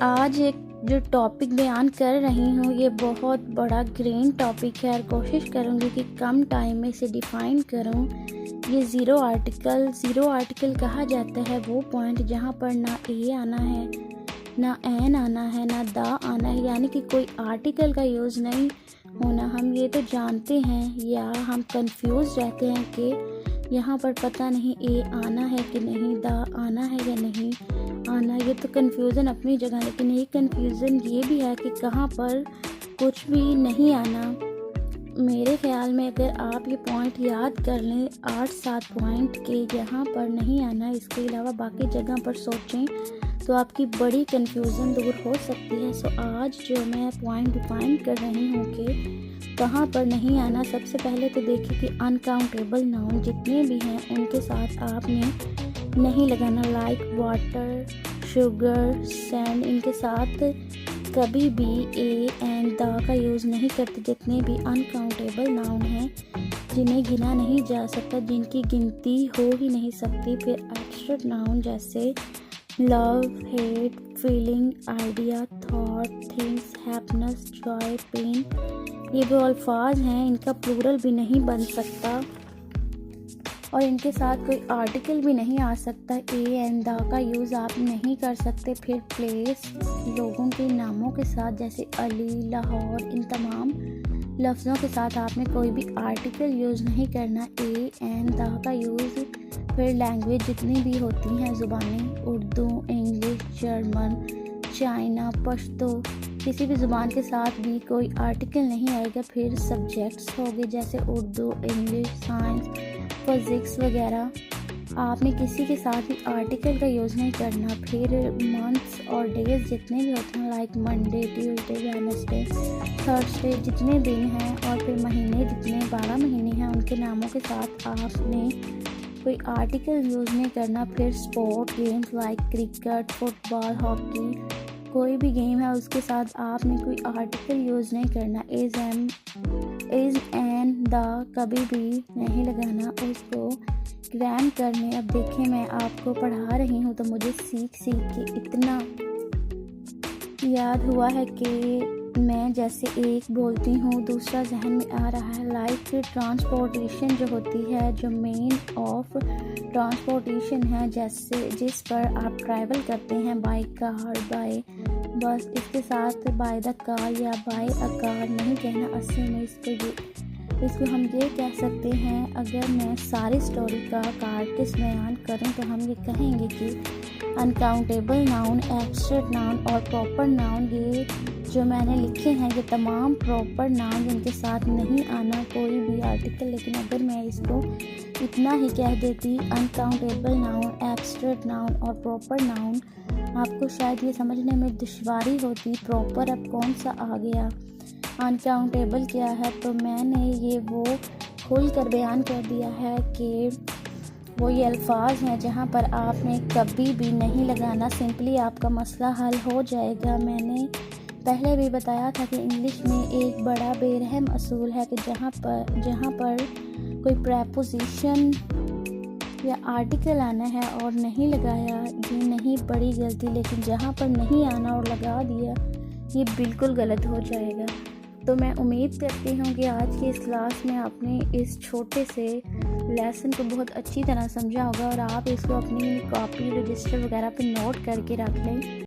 आज एक जो टॉपिक बयान कर रही हूँ ये बहुत बड़ा ग्रीन टॉपिक है और कोशिश करूँगी कि कम टाइम में इसे डिफ़ाइन करूँ। ये ज़ीरो आर्टिकल कहा जाता है वो पॉइंट जहाँ पर ना ए आना है, ना एन आना है, ना दा आना है, यानी कि कोई आर्टिकल का यूज़ नहीं होना। हम ये तो जानते हैं या हम कंफ्यूज रहते हैं कि यहाँ पर पता नहीं ए आना है कि नहीं, दा आना है या नहीं आना। ये तो कन्फ्यूज़न अपनी जगह, लेकिन एक कन्फ्यूज़न ये भी है कि कहाँ पर कुछ भी नहीं आना। मेरे ख़्याल में अगर आप ये पॉइंट याद कर लें 8-7 पॉइंट के यहाँ पर नहीं आना, इसके अलावा बाकी जगह पर सोचें तो आपकी बड़ी कन्फ्यूज़न दूर हो सकती है। सो आज जो मैं पॉइंट डिफाइन कर रही हूँ कि कहाँ पर नहीं आना, सबसे पहले तो देखिए कि अनकाउंटेबल नाउन जितने भी हैं उनके साथ आपने नहीं लगाना। लाइक वाटर, शुगर, सैंड, इनके साथ कभी भी ए एंड द का यूज़ नहीं करते। जितने भी अनकाउंटेबल नाउन हैं जिन्हें गिना नहीं जा सकता, जिनकी गिनती हो ही नहीं सकती। फिर एब्स्ट्रैक्ट नाउन जैसे love, hate, feeling, idea, thought, things, happiness, joy, pain, ये जो अल्फाज हैं इनका प्लूरल भी नहीं बन सकता और इनके साथ कोई आर्टिकल भी नहीं आ सकता। ए एंड द का यूज़ आप नहीं कर सकते। फिर प्लेस, लोगों के नामों के साथ जैसे अली, लाहौर, इन तमाम लफ्ज़ों के साथ आपने कोई भी आर्टिकल यूज़ नहीं करना। ए एंड द का यूज़। फिर लैंग्वेज जितनी भी होती हैं ज़ुबानें, Urdu, English, German, China, Pashto, किसी भी ज़ुबान के साथ भी कोई आर्टिकल नहीं आएगा। फिर सब्जेक्ट्स हो गए जैसे उर्दू, इंग्लिश, साइंस, फिज़िक्स वगैरह, आपने किसी के साथ भी आर्टिकल का यूज़ नहीं करना। फिर मंथ्स और डेज जितने भी होते हैं like Monday, Tuesday, Wednesday, Thursday, जितने दिन हैं, और फिर महीने जितने 12 महीने हैं उनके नामों के साथ आपने कोई आर्टिकल यूज़ नहीं करना। फिर sport games like cricket, football, hockey, कोई भी गेम है उसके साथ आपने कोई आर्टिकल यूज़ नहीं करना। इज़ एंड द कभी भी नहीं लगाना। उसको ग्रैम करने, अब देखिए मैं आपको पढ़ा रही हूँ तो मुझे सीख के इतना याद हुआ है कि मैं जैसे एक बोलती हूँ दूसरा जहन में आ रहा है। लाइक ट्रांसपोर्टेशन जो होती है, जो मेन ऑफ ट्रांसपोर्टेशन है, जैसे जिस पर आप ट्रैवल करते हैं बाय कार, बाय बस, इसके साथ बाय द कार या बाय अ कार नहीं कहना। असल में इसको हम ये कह सकते हैं, अगर मैं सारी स्टोरी का कार्टिस बयान करूँ तो हम ये कहेंगे कि अनकाउंटेबल नाउन, एब्स्ट्रैक्ट नाउन और प्रॉपर नाउन, ये जो मैंने लिखे हैं ये तमाम प्रॉपर नाउन जिनके साथ नहीं आना कोई भी आर्टिकल। लेकिन अगर मैं इसको इतना ही कह देती अनकाउंटेबल नाउन, एब्स्ट्रैक्ट नाउन और प्रॉपर नाउन, आपको शायद ये समझने में दुश्वारी होती प्रॉपर अब कौन सा आ गया, अनकाउंटेबल क्या है। तो मैंने ये वो खुल कर बयान कर दिया है कि वो ये अल्फाज हैं जहाँ पर आपने कभी भी नहीं लगाना। सिंपली आपका मसला हल हो जाएगा। मैंने पहले भी बताया था कि इंग्लिश में एक बड़ा बेरहम असूल है कि जहाँ पर कोई प्रेपोजिशन या आर्टिकल आना है और नहीं लगाया, ये नहीं बड़ी गलती, लेकिन जहाँ पर नहीं आना और लगा दिया ये बिल्कुल गलत हो जाएगा। तो मैं उम्मीद करती हूँ कि आज की इस क्लास में आपने इस छोटे से लेसन को बहुत अच्छी तरह समझा होगा और आप इसको अपनी कॉपी, रजिस्टर वगैरह पे नोट करके रख लें।